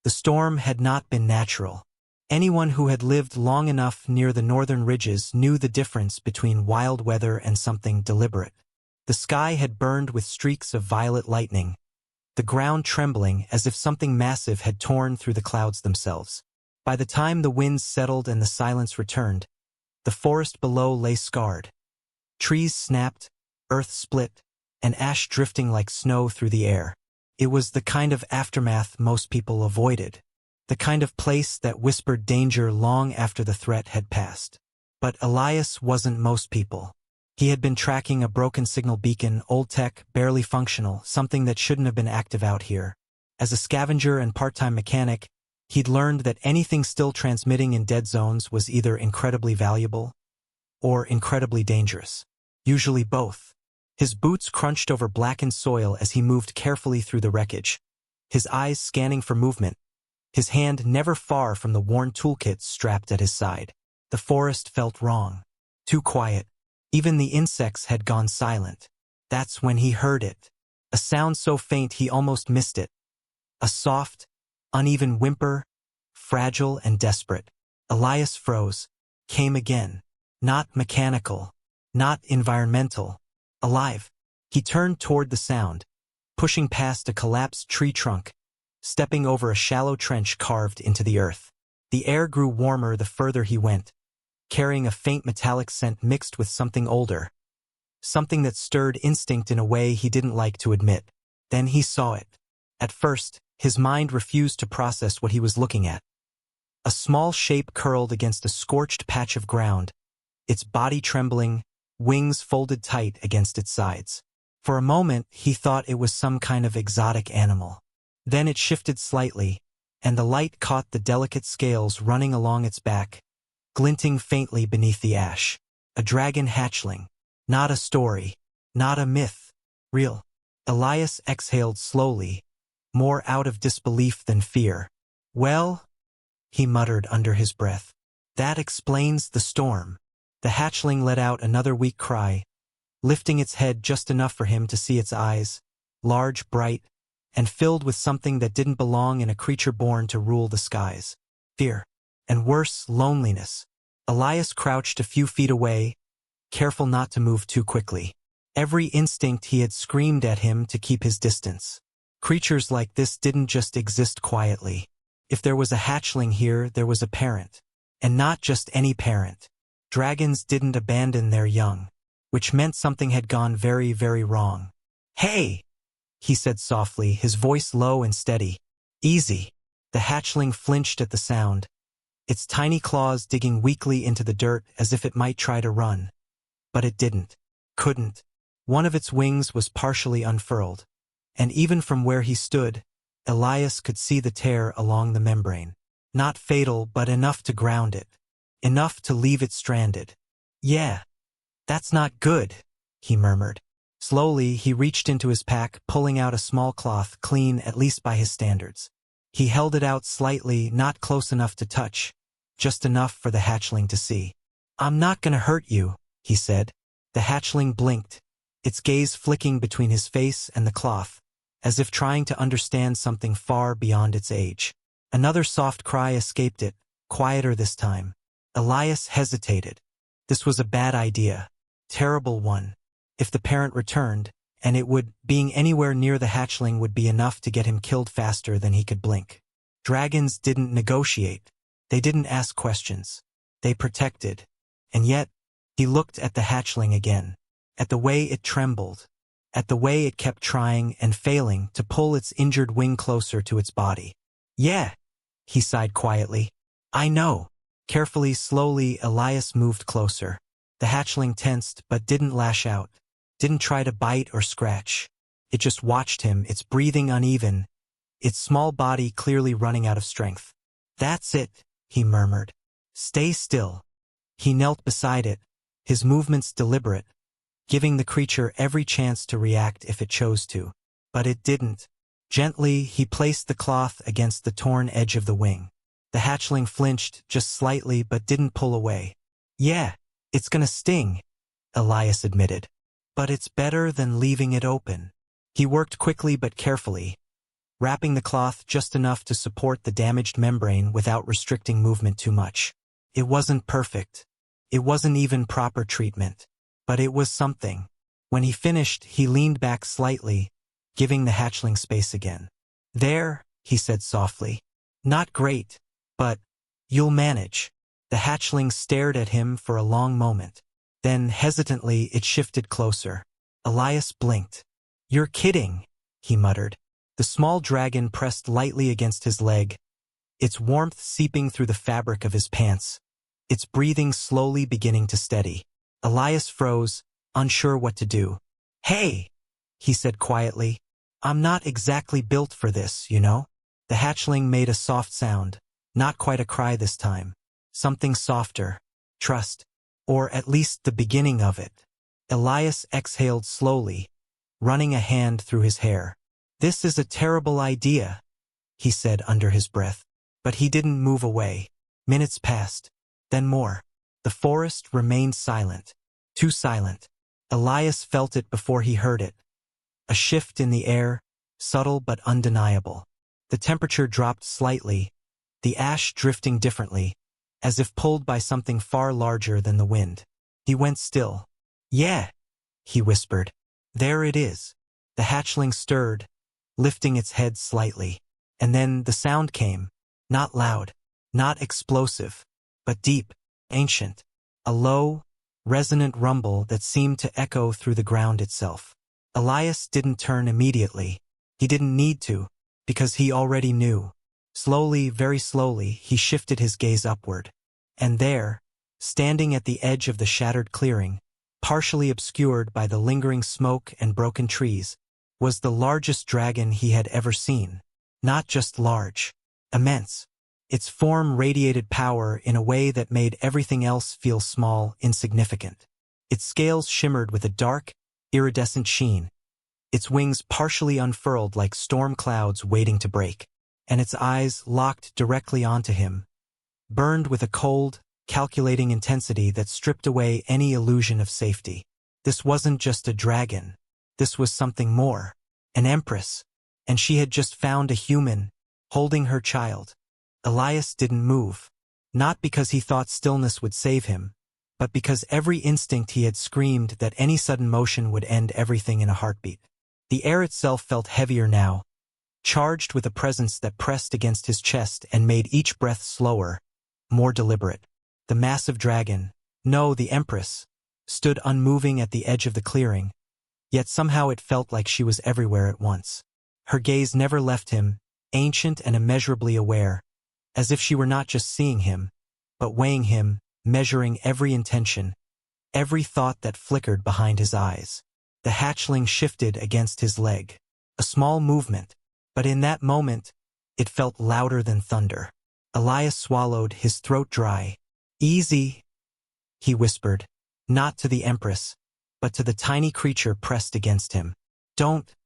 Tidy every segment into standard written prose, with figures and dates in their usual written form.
The storm had not been natural. Anyone who had lived long enough near the northern ridges knew the difference between wild weather and something deliberate. The sky had burned with streaks of violet lightning, the ground trembling as if something massive had torn through the clouds themselves. By the time the winds settled and the silence returned, the forest below lay scarred. Trees snapped, earth split, and ash drifting like snow through the air. It was the kind of aftermath most people avoided, the kind of place that whispered danger long after the threat had passed. But Elias wasn't most people. He had been tracking a broken signal beacon, old tech, barely functional, something that shouldn't have been active out here. As a scavenger and part-time mechanic, he'd learned that anything still transmitting in dead zones was either incredibly valuable or incredibly dangerous. Usually both. His boots crunched over blackened soil as he moved carefully through the wreckage, his eyes scanning for movement, his hand never far from the worn toolkit strapped at his side. The forest felt wrong. Too quiet. Even the insects had gone silent. That's when he heard it. A sound so faint he almost missed it. A soft, uneven whimper, fragile and desperate. Elias froze. Came again. Not mechanical. Not environmental. Alive. He turned toward the sound, pushing past a collapsed tree trunk, stepping over a shallow trench carved into the earth. The air grew warmer the further he went, carrying a faint metallic scent mixed with something older, something that stirred instinct in a way he didn't like to admit. Then he saw it. At first, his mind refused to process what he was looking at. A small shape curled against a scorched patch of ground, its body trembling, wings folded tight against its sides. For a moment, he thought it was some kind of exotic animal. Then it shifted slightly, and the light caught the delicate scales running along its back, glinting faintly beneath the ash. A dragon hatchling. Not a story. Not a myth. Real. Elias exhaled slowly, more out of disbelief than fear. Well, he muttered under his breath. That explains the storm. The hatchling let out another weak cry, lifting its head just enough for him to see its eyes, large, bright, and filled with something that didn't belong in a creature born to rule the skies. Fear. And worse, loneliness. Elias crouched a few feet away, careful not to move too quickly. Every instinct he had screamed at him to keep his distance. Creatures like this didn't just exist quietly. If there was a hatchling here, there was a parent. And not just any parent. Dragons didn't abandon their young, which meant something had gone very, very wrong. Hey! He said softly, his voice low and steady. Easy. The hatchling flinched at the sound, its tiny claws digging weakly into the dirt as if it might try to run. But it didn't. Couldn't. One of its wings was partially unfurled, and even from where he stood, Elias could see the tear along the membrane. Not fatal, but enough to ground it. Enough to leave it stranded. Yeah. That's not good, he murmured. Slowly, he reached into his pack, pulling out a small cloth, clean at least by his standards. He held it out slightly, not close enough to touch, just enough for the hatchling to see. I'm not gonna hurt you, he said. The hatchling blinked, its gaze flicking between his face and the cloth, as if trying to understand something far beyond its age. Another soft cry escaped it, quieter this time. Elias hesitated. This was a bad idea. Terrible one. If the parent returned, and it would, being anywhere near the hatchling would be enough to get him killed faster than he could blink. Dragons didn't negotiate. They didn't ask questions. They protected. And yet, he looked at the hatchling again. At the way it trembled. At the way it kept trying and failing to pull its injured wing closer to its body. Yeah, he sighed quietly. I know. Carefully, slowly, Elias moved closer. The hatchling tensed but didn't lash out. Didn't try to bite or scratch. It just watched him, its breathing uneven, its small body clearly running out of strength. That's it, he murmured. Stay still. He knelt beside it, his movements deliberate, giving the creature every chance to react if it chose to. But it didn't. Gently, he placed the cloth against the torn edge of the wing. The hatchling flinched just slightly but didn't pull away. Yeah, it's gonna sting, Elias admitted. But it's better than leaving it open. He worked quickly but carefully, wrapping the cloth just enough to support the damaged membrane without restricting movement too much. It wasn't perfect. It wasn't even proper treatment. But it was something. When he finished, he leaned back slightly, giving the hatchling space again. "There," he said softly. "Not great, but you'll manage." The hatchling stared at him for a long moment. Then, hesitantly, it shifted closer. Elias blinked. "You're kidding," he muttered. The small dragon pressed lightly against his leg, its warmth seeping through the fabric of his pants, its breathing slowly beginning to steady. Elias froze, unsure what to do. "Hey," he said quietly. "I'm not exactly built for this, you know?" The hatchling made a soft sound, not quite a cry this time. Something softer. Trust. Or at least the beginning of it. Elias exhaled slowly, running a hand through his hair. "This is a terrible idea," he said under his breath. But he didn't move away. Minutes passed. Then more. The forest remained silent. Too silent. Elias felt it before he heard it. A shift in the air, subtle but undeniable. The temperature dropped slightly, the ash drifting differently, as if pulled by something far larger than the wind. He went still. "Yeah," he whispered. "There it is." The hatchling stirred, lifting its head slightly. And then the sound came. Not loud, not explosive, but deep, ancient. A low, resonant rumble that seemed to echo through the ground itself. Elias didn't turn immediately. He didn't need to, because he already knew. Slowly, very slowly, he shifted his gaze upward. And there, standing at the edge of the shattered clearing, partially obscured by the lingering smoke and broken trees, was the largest dragon he had ever seen. Not just large. Immense. Its form radiated power in a way that made everything else feel small, insignificant. Its scales shimmered with a dark, iridescent sheen, its wings partially unfurled like storm clouds waiting to break, and its eyes locked directly onto him, burned with a cold, calculating intensity that stripped away any illusion of safety. This wasn't just a dragon. This was something more. An empress. And she had just found a human, holding her child. Elias didn't move. Not because he thought stillness would save him, but because every instinct he had screamed that any sudden motion would end everything in a heartbeat. The air itself felt heavier now, charged with a presence that pressed against his chest and made each breath slower, more deliberate. The massive dragon, no, the Empress, stood unmoving at the edge of the clearing, yet somehow it felt like she was everywhere at once. Her gaze never left him, ancient and immeasurably aware, as if she were not just seeing him, but weighing him, measuring every intention, every thought that flickered behind his eyes. The hatchling shifted against his leg. A small movement, but in that moment, it felt louder than thunder. Elias swallowed, his throat dry. "Easy," he whispered, not to the Empress, but to the tiny creature pressed against him. Don't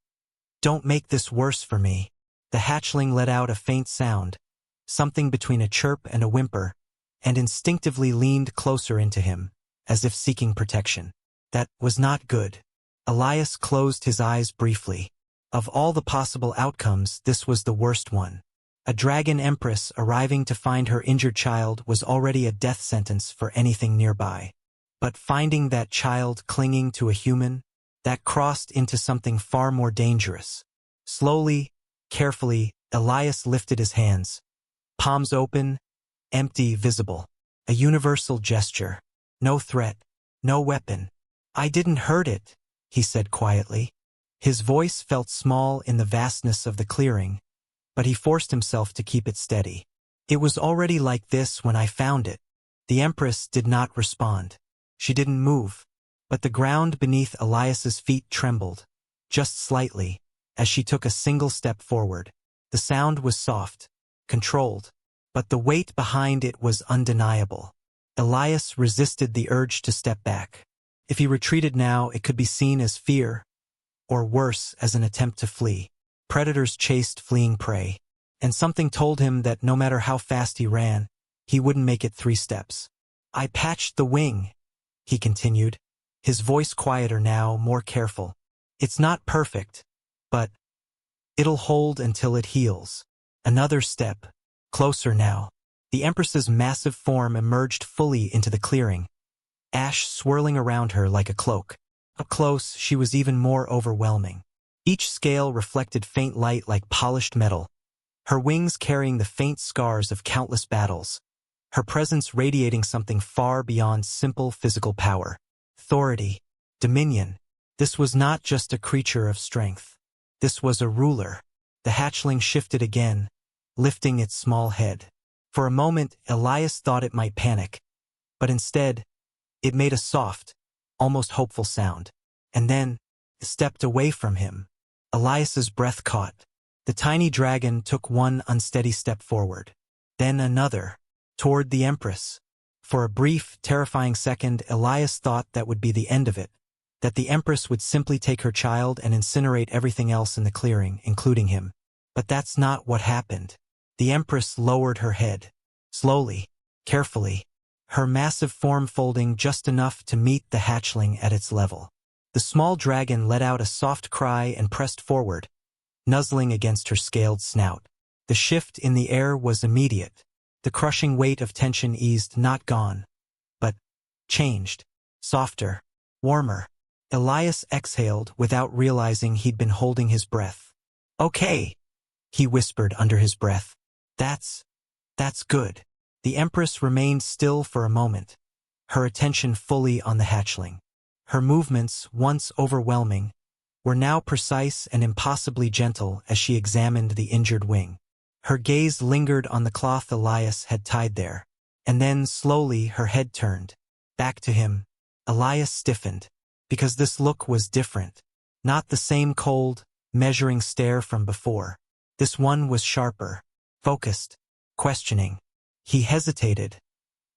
make this worse for me." The hatchling let out a faint sound, something between a chirp and a whimper, and instinctively leaned closer into him, as if seeking protection. That was not good. Elias closed his eyes briefly. Of all the possible outcomes, this was the worst one. A dragon empress arriving to find her injured child was already a death sentence for anything nearby. But finding that child clinging to a human, that crossed into something far more dangerous. Slowly, carefully, Elias lifted his hands. Palms open, empty, visible. A universal gesture. No threat, no weapon. "I didn't hurt it," he said quietly. His voice felt small in the vastness of the clearing, but he forced himself to keep it steady. "It was already like this when I found it." The Empress did not respond. She didn't move, but the ground beneath Elias's feet trembled, just slightly, as she took a single step forward. The sound was soft, controlled, but the weight behind it was undeniable. Elias resisted the urge to step back. If he retreated now, it could be seen as fear, or worse, as an attempt to flee. Predators chased fleeing prey, and something told him that no matter how fast he ran, he wouldn't make it 3 steps. "I patched the wing," he continued, his voice quieter now, more careful. "It's not perfect, but It'll hold until it heals. Another step. Closer now. The Empress's massive form emerged fully into the clearing, ash swirling around her like a cloak. Up close, she was even more overwhelming. Each scale reflected faint light like polished metal, her wings carrying the faint scars of countless battles, her presence radiating something far beyond simple physical power. Authority, dominion. This was not just a creature of strength. This was a ruler. The hatchling shifted again, lifting its small head. For a moment, Elias thought it might panic, but instead, it made a soft, almost hopeful sound. And then, it stepped away from him. Elias's breath caught. The tiny dragon took one unsteady step forward, then another, toward the Empress. For a brief, terrifying second, Elias thought that would be the end of it, that the Empress would simply take her child and incinerate everything else in the clearing, including him. But that's not what happened. The Empress lowered her head, slowly, carefully, her massive form folding just enough to meet the hatchling at its level. The small dragon let out a soft cry and pressed forward, nuzzling against her scaled snout. The shift in the air was immediate. The crushing weight of tension eased, not gone, but changed, softer, warmer. Elias exhaled without realizing he'd been holding his breath. "Okay," he whispered under his breath. That's good." The Empress remained still for a moment, her attention fully on the hatchling. Her movements, once overwhelming, were now precise and impossibly gentle as she examined the injured wing. Her gaze lingered on the cloth Elias had tied there, and then slowly her head turned, back to him. Elias stiffened, because this look was different. Not the same cold, measuring stare from before. This one was sharper, focused, questioning. He hesitated,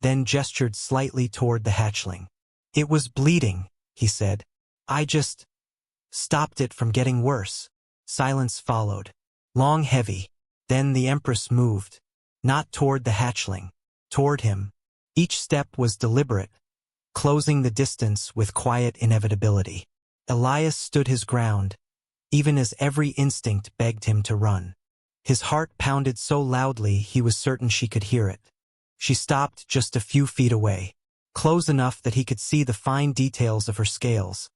then gestured slightly toward the hatchling. "It was bleeding," he said. "I just stopped it from getting worse." Silence followed, long, heavy. Then the Empress moved, not toward the hatchling, toward him. Each step was deliberate, closing the distance with quiet inevitability. Elias stood his ground, even as every instinct begged him to run. His heart pounded so loudly he was certain she could hear it. She stopped just a few feet away, close enough that he could see the fine details of her scales,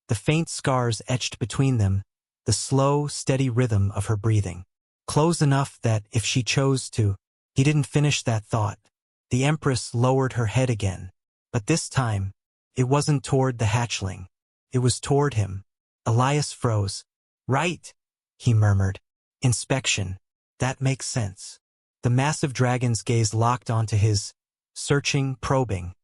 the faint scars etched between them, the slow, steady rhythm of her breathing. Close enough that, if she chose to, he didn't finish that thought. The Empress lowered her head again, but this time, it wasn't toward the hatchling. It was toward him. Elias froze. "Right," he murmured. "Inspection. That makes sense." The massive dragon's gaze locked onto his, searching, probing.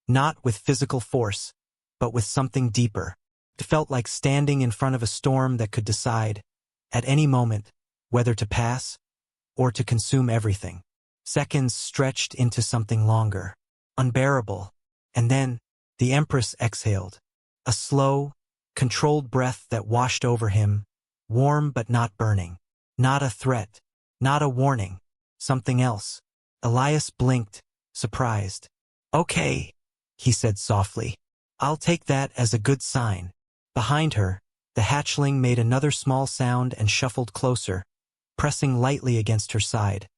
Not with physical force, but with something deeper. It felt like standing in front of a storm that could decide, at any moment, whether to pass or to consume everything. Seconds stretched into something longer, unbearable, and then the Empress exhaled. A slow, controlled breath that washed over him, warm but not burning. Not a threat, not a warning, something else. Elias blinked, surprised. "Okay," he said softly. "I'll take that as a good sign." Behind her, the hatchling made another small sound and shuffled closer, pressing lightly against her side.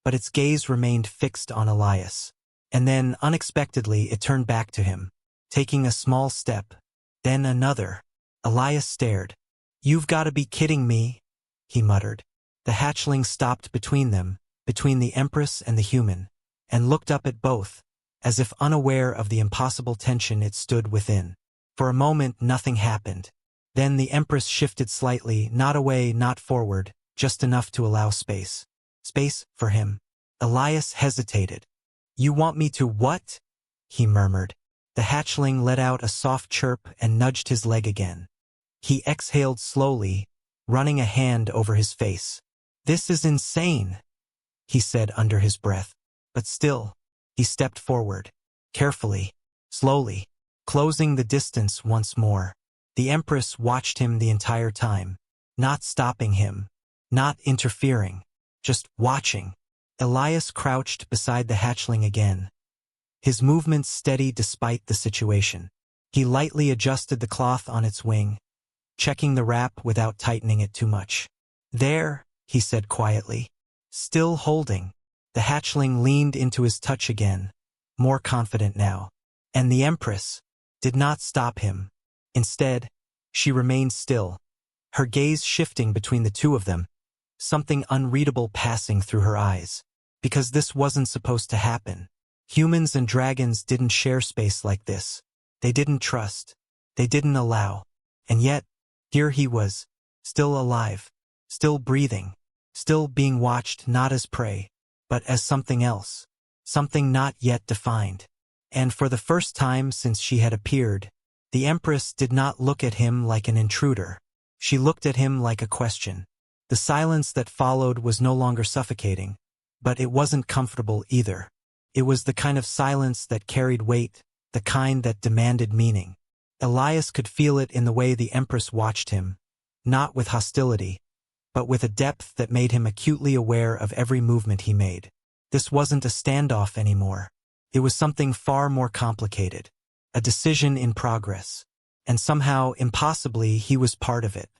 But its gaze remained fixed on Elias. And then, unexpectedly, it turned back to him, taking a small step, then another. Elias stared. "You've got to be kidding me," he muttered. The hatchling stopped between them, between the Empress and the human, and looked up at both, as if unaware of the impossible tension it stood within. For a moment, nothing happened. Then the Empress shifted slightly, not away, not forward, just enough to allow space. Space for him. Elias hesitated. "You want me to what?" he murmured. The hatchling let out a soft chirp and nudged his leg again. He exhaled slowly, running a hand over his face. "This is insane," he said under his breath. But still, he stepped forward, carefully, slowly, closing the distance once more. The Empress watched him the entire time, not stopping him, not interfering, just watching. Elias crouched beside the hatchling again, his movements steady despite the situation. He lightly adjusted the cloth on its wing, checking the wrap without tightening it too much. "There," he said quietly. Still holding. The hatchling leaned into his touch again, more confident now. And the Empress did not stop him. Instead, she remained still, her gaze shifting between the two of them, something unreadable passing through her eyes. Because this wasn't supposed to happen. Humans and dragons didn't share space like this. They didn't trust. They didn't allow. And yet, here he was, still alive, still breathing, still being watched not as prey, but as something else, something not yet defined. And for the first time since she had appeared, the Empress did not look at him like an intruder. She looked at him like a question. The silence that followed was no longer suffocating, but it wasn't comfortable either. It was the kind of silence that carried weight, the kind that demanded meaning. Elias could feel it in the way the Empress watched him, not with hostility, but with a depth that made him acutely aware of every movement he made. This wasn't a standoff anymore. It was something far more complicated, a decision in progress. And somehow, impossibly, he was part of it.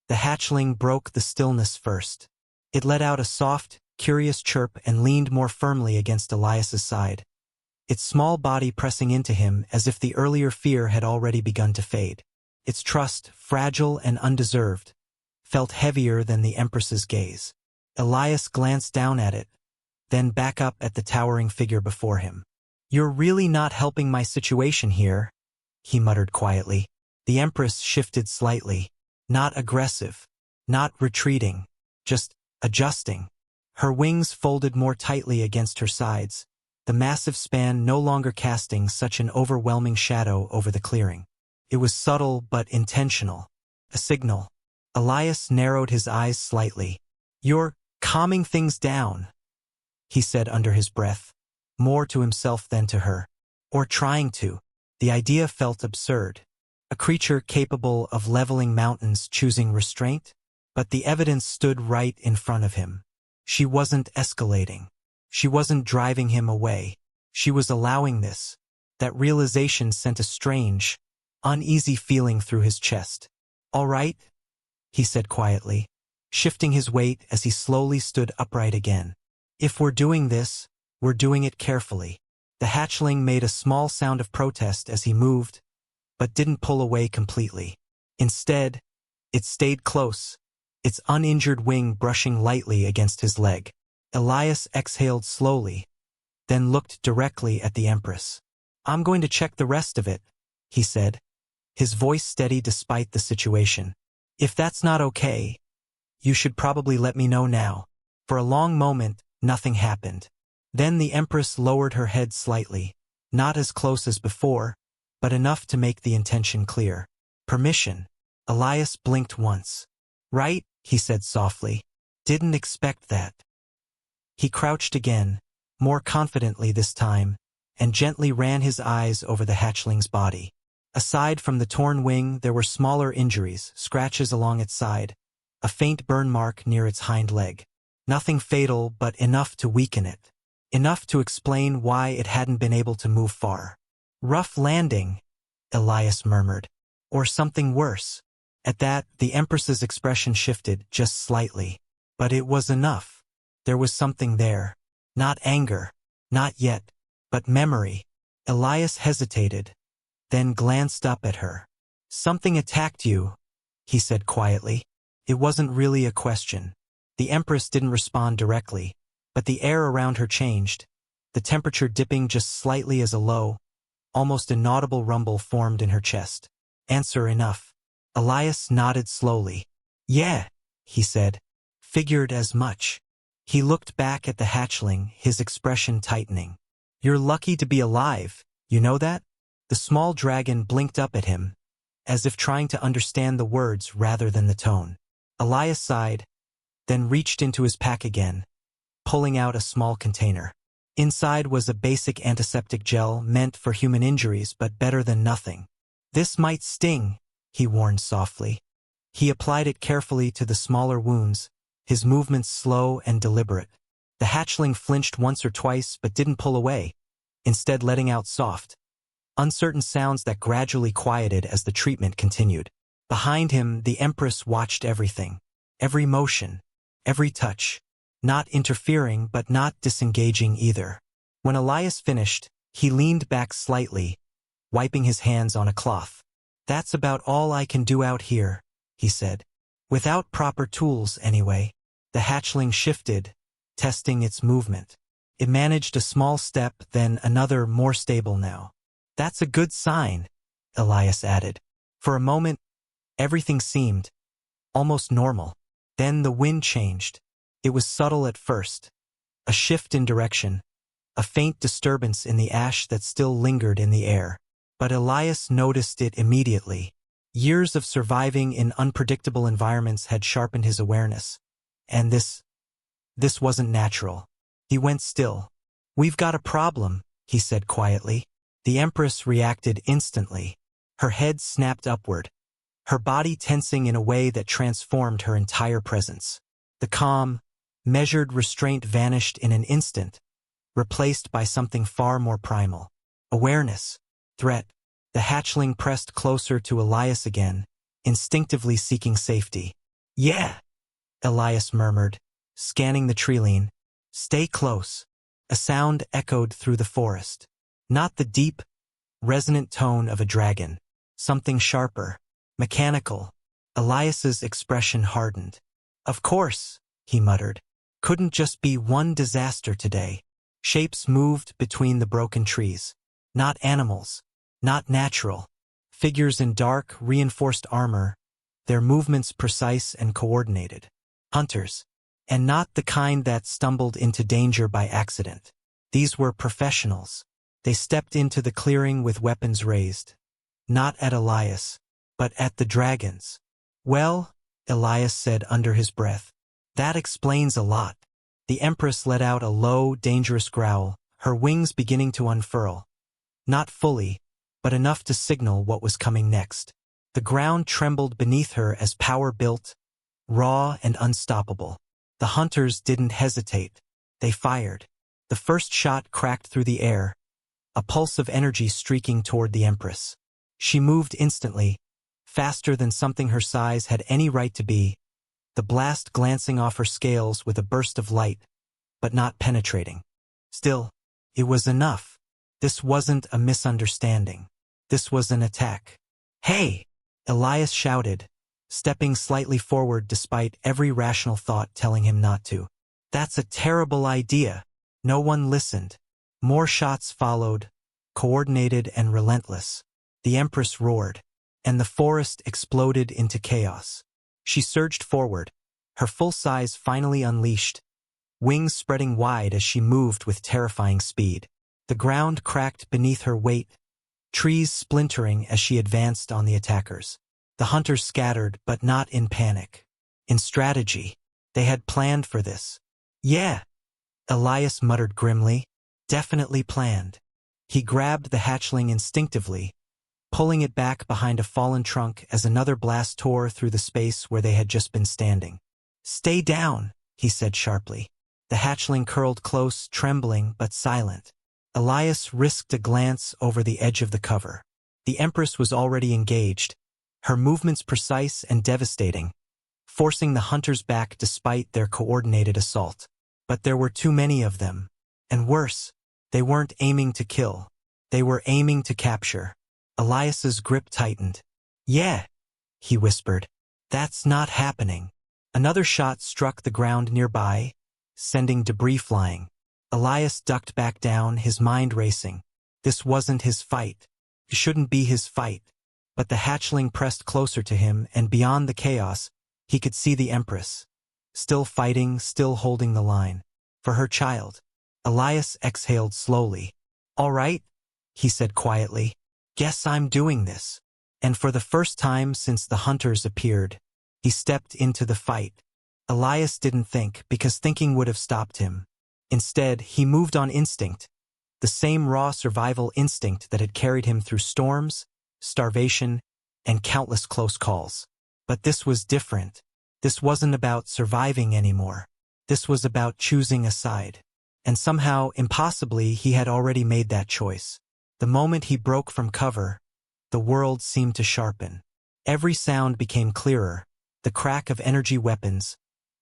The hatchling broke the stillness first. It let out a soft, curious chirp and leaned more firmly against Elias's side, its small body pressing into him as if the earlier fear had already begun to fade. Its trust, fragile and undeserved, felt heavier than the Empress's gaze. Elias glanced down at it, then back up at the towering figure before him. "You're really not helping my situation here," he muttered quietly. The Empress shifted slightly, not aggressive, not retreating, just adjusting. Her wings folded more tightly against her sides, the massive span no longer casting such an overwhelming shadow over the clearing. It was subtle but intentional, a signal. Elias narrowed his eyes slightly. "You're calming things down," he said under his breath, more to himself than to her. Or trying to. The idea felt absurd. A creature capable of leveling mountains choosing restraint? But the evidence stood right in front of him. She wasn't escalating. She wasn't driving him away. She was allowing this. That realization sent a strange, uneasy feeling through his chest. "All right," he said quietly, shifting his weight as he slowly stood upright again. "If we're doing this, we're doing it carefully." The hatchling made a small sound of protest as he moved, but didn't pull away completely. Instead, it stayed close, its uninjured wing brushing lightly against his leg. Elias exhaled slowly, then looked directly at the Empress. "I'm going to check the rest of it," he said, his voice steady despite the situation. "If that's not okay, you should probably let me know now." For a long moment, nothing happened. Then the Empress lowered her head slightly, not as close as before, but enough to make the intention clear. "Permission." Elias blinked once. "Right," he said softly. "Didn't expect that." He crouched again, more confidently this time, and gently ran his eyes over the hatchling's body. Aside from the torn wing, there were smaller injuries, scratches along its side, a faint burn mark near its hind leg. Nothing fatal, but enough to weaken it. Enough to explain why it hadn't been able to move far. "Rough landing," Elias murmured. "Or something worse." At that, the Empress's expression shifted just slightly. But it was enough. There was something there. Not anger. Not yet. But memory. Elias hesitated, then glanced up at her. "Something attacked you," he said quietly. It wasn't really a question. The Empress didn't respond directly, but the air around her changed, the temperature dipping just slightly as a low, almost inaudible rumble formed in her chest. "Answer enough." Elias nodded slowly. "Yeah," he said. "Figured as much." He looked back at the hatchling, his expression tightening. "You're lucky to be alive, you know that?" The small dragon blinked up at him, as if trying to understand the words rather than the tone. Elias sighed, then reached into his pack again, pulling out a small container. Inside was a basic antiseptic gel meant for human injuries but better than nothing. "This might sting," he warned softly. He applied it carefully to the smaller wounds, his movements slow and deliberate. The hatchling flinched once or twice but didn't pull away, instead letting out soft, uncertain sounds that gradually quieted as the treatment continued. Behind him, the Empress watched everything. Every motion, every touch. Not interfering but not disengaging either. When Elias finished, he leaned back slightly, wiping his hands on a cloth. "That's about all I can do out here," he said. "Without proper tools, anyway." The hatchling shifted, testing its movement. It managed a small step, then another more stable now. "That's a good sign," Elias added. For a moment, everything seemed almost normal. Then the wind changed. It was subtle at first. A shift in direction, a faint disturbance in the ash that still lingered in the air. But Elias noticed it immediately. Years of surviving in unpredictable environments had sharpened his awareness. And this wasn't natural. He went still. "We've got a problem," he said quietly. The Empress reacted instantly. Her head snapped upward, her body tensing in a way that transformed her entire presence. The calm, measured restraint vanished in an instant, replaced by something far more primal. Awareness. Threat. The hatchling pressed closer to Elias again, instinctively seeking safety. "Yeah," Elias murmured, scanning the treeline. "Stay close." A sound echoed through the forest. Not the deep, resonant tone of a dragon. Something sharper, mechanical. Elias's expression hardened. "Of course," he muttered. "Couldn't just be one disaster today." Shapes moved between the broken trees. Not animals. Not natural. Figures in dark, reinforced armor, their movements precise and coordinated. Hunters. And not the kind that stumbled into danger by accident. These were professionals. They stepped into the clearing with weapons raised. Not at Elias, but at the dragons. "Well," Elias said under his breath, "that explains a lot." The Empress let out a low, dangerous growl, her wings beginning to unfurl. Not fully, but enough to signal what was coming next. The ground trembled beneath her as power built, raw and unstoppable. The hunters didn't hesitate. They fired. The first shot cracked through the air, a pulse of energy streaking toward the Empress. She moved instantly, faster than something her size had any right to be, the blast glancing off her scales with a burst of light, but not penetrating. Still, it was enough. This wasn't a misunderstanding. This was an attack. "Hey!" Elias shouted, stepping slightly forward despite every rational thought telling him not to. "That's a terrible idea." No one listened. More shots followed, coordinated and relentless. The Empress roared, and the forest exploded into chaos. She surged forward, her full size finally unleashed, wings spreading wide as she moved with terrifying speed. The ground cracked beneath her weight, trees splintering as she advanced on the attackers. The hunters scattered, but not in panic. In strategy. They had planned for this. "Yeah," Elias muttered grimly. "Definitely planned." He grabbed the hatchling instinctively, pulling it back behind a fallen trunk as another blast tore through the space where they had just been standing. "Stay down," he said sharply. The hatchling curled close, trembling but silent. Elias risked a glance over the edge of the cover. The Empress was already engaged, her movements precise and devastating, forcing the hunters back despite their coordinated assault. But there were too many of them. And worse, they weren't aiming to kill. They were aiming to capture. Elias's grip tightened. "Yeah," he whispered. "That's not happening." Another shot struck the ground nearby, sending debris flying. Elias ducked back down, his mind racing. This wasn't his fight. It shouldn't be his fight. But the hatchling pressed closer to him, and beyond the chaos, he could see the Empress. Still fighting, still holding the line. For her child. Elias exhaled slowly. "All right," he said quietly. "Guess I'm doing this." And for the first time since the hunters appeared, he stepped into the fight. Elias didn't think, because thinking would have stopped him. Instead, he moved on instinct, the same raw survival instinct that had carried him through storms, starvation, and countless close calls. But this was different. This wasn't about surviving anymore. This was about choosing a side. And somehow, impossibly, he had already made that choice. The moment he broke from cover, the world seemed to sharpen. Every sound became clearer, the crack of energy weapons,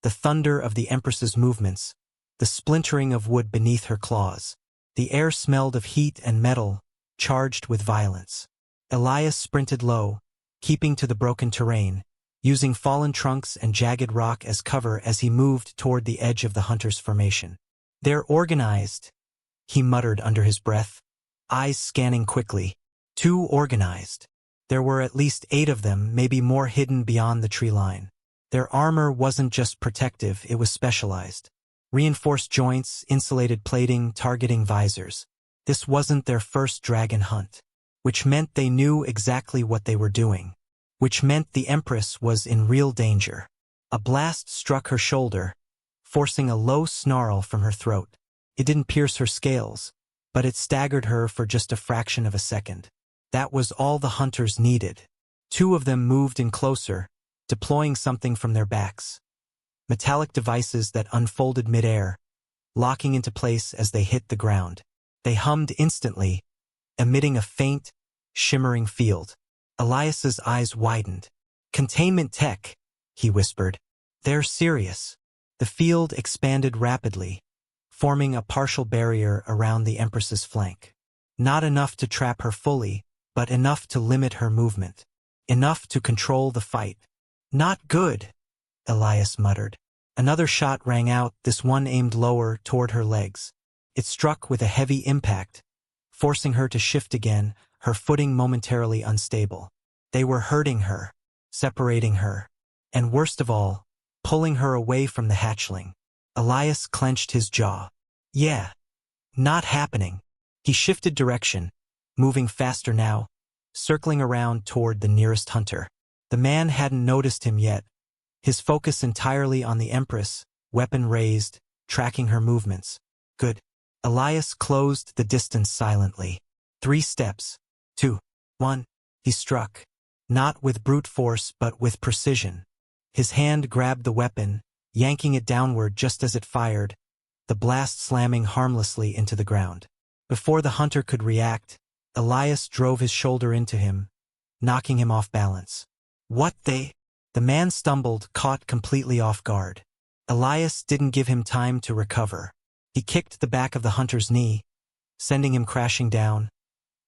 the thunder of the Empress's movements, the splintering of wood beneath her claws. The air smelled of heat and metal, charged with violence. Elias sprinted low, keeping to the broken terrain, using fallen trunks and jagged rock as cover as he moved toward the edge of the hunters' formation. "They're organized," he muttered under his breath, eyes scanning quickly. Too organized. There were at least 8 of them, maybe more hidden beyond the tree line. Their armor wasn't just protective, it was specialized. Reinforced joints, insulated plating, targeting visors. This wasn't their first dragon hunt, which meant they knew exactly what they were doing, which meant the Empress was in real danger. A blast struck her shoulder, forcing a low snarl from her throat. It didn't pierce her scales, but it staggered her for just a fraction of a second. That was all the hunters needed. 2 of them moved in closer, deploying something from their backs. Metallic devices that unfolded midair, locking into place as they hit the ground. They hummed instantly, emitting a faint, shimmering field. Elias's eyes widened. "Containment tech," he whispered. "They're serious." The field expanded rapidly, forming a partial barrier around the Empress's flank. Not enough to trap her fully, but enough to limit her movement. Enough to control the fight. "Not good," Elias muttered. Another shot rang out, this one aimed lower toward her legs. It struck with a heavy impact, forcing her to shift again, her footing momentarily unstable. They were hurting her, separating her, and worst of all, pulling her away from the hatchling. Elias clenched his jaw. Yeah, not happening. He shifted direction, moving faster now, circling around toward the nearest hunter. The man hadn't noticed him yet, his focus entirely on the Empress, weapon raised, tracking her movements. Good. Elias closed the distance silently. 3 steps. 2. 1. He struck. Not with brute force but with precision. His hand grabbed the weapon, yanking it downward just as it fired, the blast slamming harmlessly into the ground. Before the hunter could react, Elias drove his shoulder into him, knocking him off balance. "What the?" The man stumbled, caught completely off guard. Elias didn't give him time to recover. He kicked the back of the hunter's knee, sending him crashing down,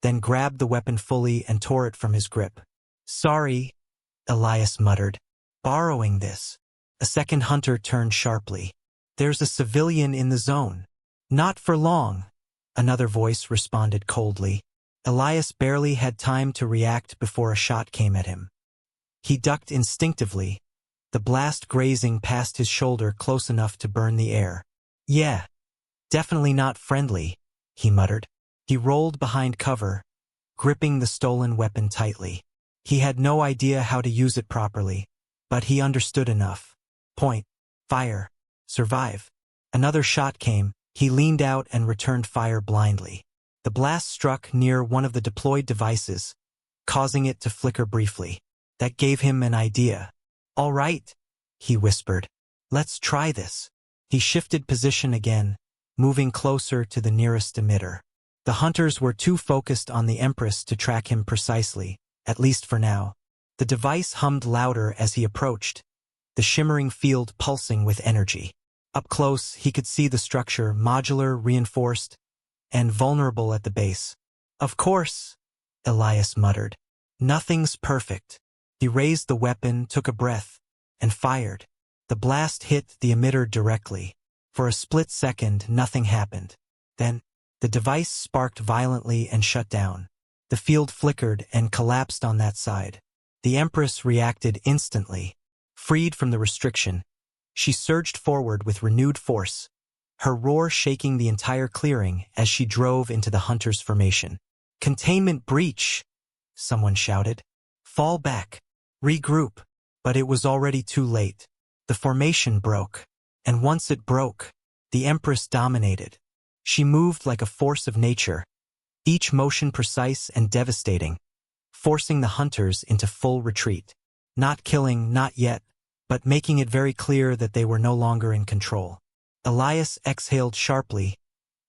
then grabbed the weapon fully and tore it from his grip. "Sorry," Elias muttered. "Borrowing this." A second hunter turned sharply. "There's a civilian in the zone." "Not for long," another voice responded coldly. Elias barely had time to react before a shot came at him. He ducked instinctively, the blast grazing past his shoulder close enough to burn the air. "Yeah, definitely not friendly," he muttered. He rolled behind cover, gripping the stolen weapon tightly. He had no idea how to use it properly, but he understood enough. Point, fire, survive. Another shot came. He leaned out and returned fire blindly. The blast struck near one of the deployed devices, causing it to flicker briefly. That gave him an idea. "All right," he whispered. "Let's try this." He shifted position again, moving closer to the nearest emitter. The hunters were too focused on the Empress to track him precisely, at least for now. The device hummed louder as he approached, the shimmering field pulsing with energy. Up close, he could see the structure, modular, reinforced, and vulnerable at the base. "Of course," Elias muttered. "Nothing's perfect." He raised the weapon, took a breath, and fired. The blast hit the emitter directly. For a split second, nothing happened. Then, the device sparked violently and shut down. The field flickered and collapsed on that side. The Empress reacted instantly. Freed from the restriction, she surged forward with renewed force, her roar shaking the entire clearing as she drove into the hunters' formation. "Containment breach!" someone shouted. "Fall back. Regroup." But it was already too late. The formation broke. And once it broke, the Empress dominated. She moved like a force of nature, each motion precise and devastating, forcing the hunters into full retreat. Not killing, not yet, but making it very clear that they were no longer in control. Elias exhaled sharply,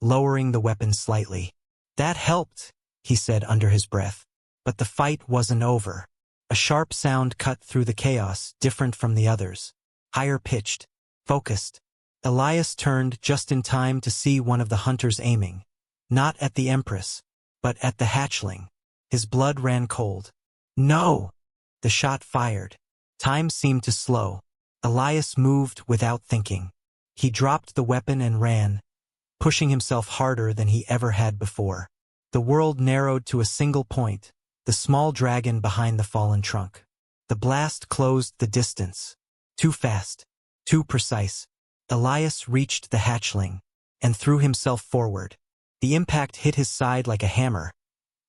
lowering the weapon slightly. "That helped," he said under his breath. But the fight wasn't over. A sharp sound cut through the chaos, different from the others. Higher pitched, focused. Elias turned just in time to see one of the hunters aiming. Not at the Empress, but at the hatchling. His blood ran cold. No! The shot fired. Time seemed to slow. Elias moved without thinking. He dropped the weapon and ran, pushing himself harder than he ever had before. The world narrowed to a single point, the small dragon behind the fallen trunk. The blast closed the distance. Too fast, too precise. Elias reached the hatchling and threw himself forward. The impact hit his side like a hammer,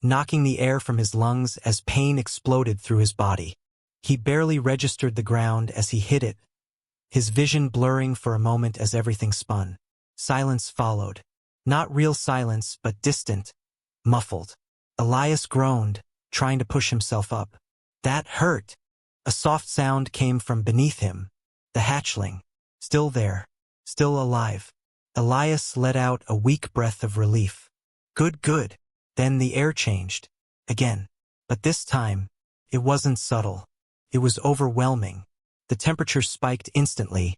knocking the air from his lungs as pain exploded through his body. He barely registered the ground as he hit it, his vision blurring for a moment as everything spun. Silence followed. Not real silence, but distant, muffled. Elias groaned, trying to push himself up. That hurt. A soft sound came from beneath him. The hatchling. Still there. Still alive. Elias let out a weak breath of relief. Good, good. Then the air changed. Again. But this time, it wasn't subtle. It was overwhelming. The temperature spiked instantly,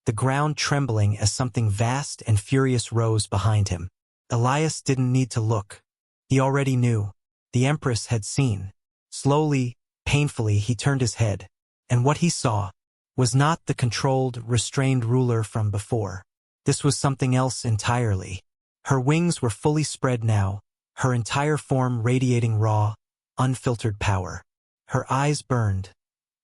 the ground trembling as something vast and furious rose behind him. Elias didn't need to look. He already knew. The Empress had seen. Slowly, painfully, he turned his head, and what he saw was not the controlled, restrained ruler from before. This was something else entirely. Her wings were fully spread now, her entire form radiating raw, unfiltered power. Her eyes burned.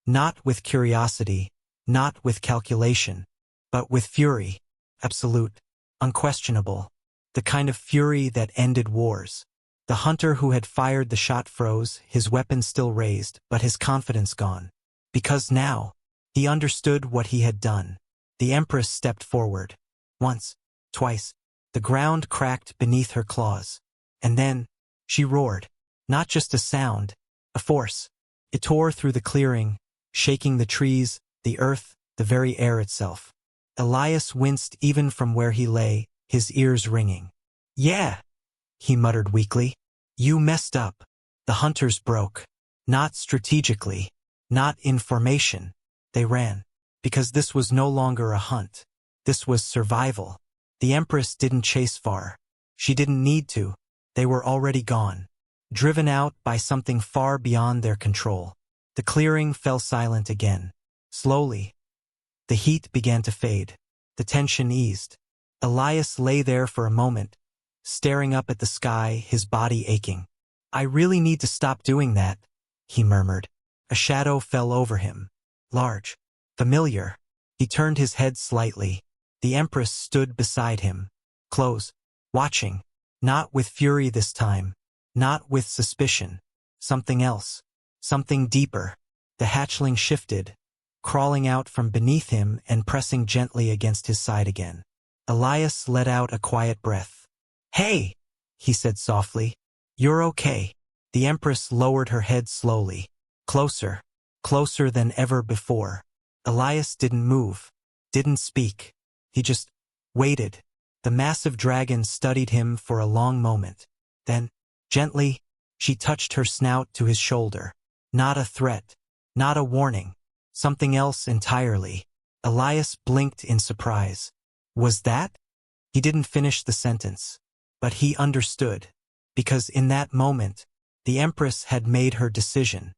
Not with curiosity, not with calculation, but with fury. Absolute, unquestionable. The kind of fury that ended wars. The hunter who had fired the shot froze, his weapon still raised, but his confidence gone. Because now, he understood what he had done. The Empress stepped forward. Once, twice, the ground cracked beneath her claws. And then, she roared. Not just a sound, a force. It tore through the clearing, shaking the trees, the earth, the very air itself. Elias winced even from where he lay, his ears ringing. Yeah, he muttered weakly. You messed up. The hunters broke. Not strategically, not in formation. They ran. Because this was no longer a hunt. This was survival. The Empress didn't chase far. She didn't need to. They were already gone. Driven out by something far beyond their control. The clearing fell silent again. Slowly. The heat began to fade. The tension eased. Elias lay there for a moment, staring up at the sky, his body aching. I really need to stop doing that, he murmured. A shadow fell over him. Large. Familiar. He turned his head slightly. The Empress stood beside him. Close. Watching. Not with fury this time. Not with suspicion. Something else. Something deeper. The hatchling shifted, crawling out from beneath him and pressing gently against his side again. Elias let out a quiet breath. Hey, he said softly. You're okay. The Empress lowered her head slowly. Closer. Closer than ever before. Elias didn't move. Didn't speak. He just waited. The massive dragon studied him for a long moment. Then, gently, she touched her snout to his shoulder. Not a threat. Not a warning. Something else entirely. Elias blinked in surprise. Was that? He didn't finish the sentence. But he understood. Because in that moment, the Empress had made her decision.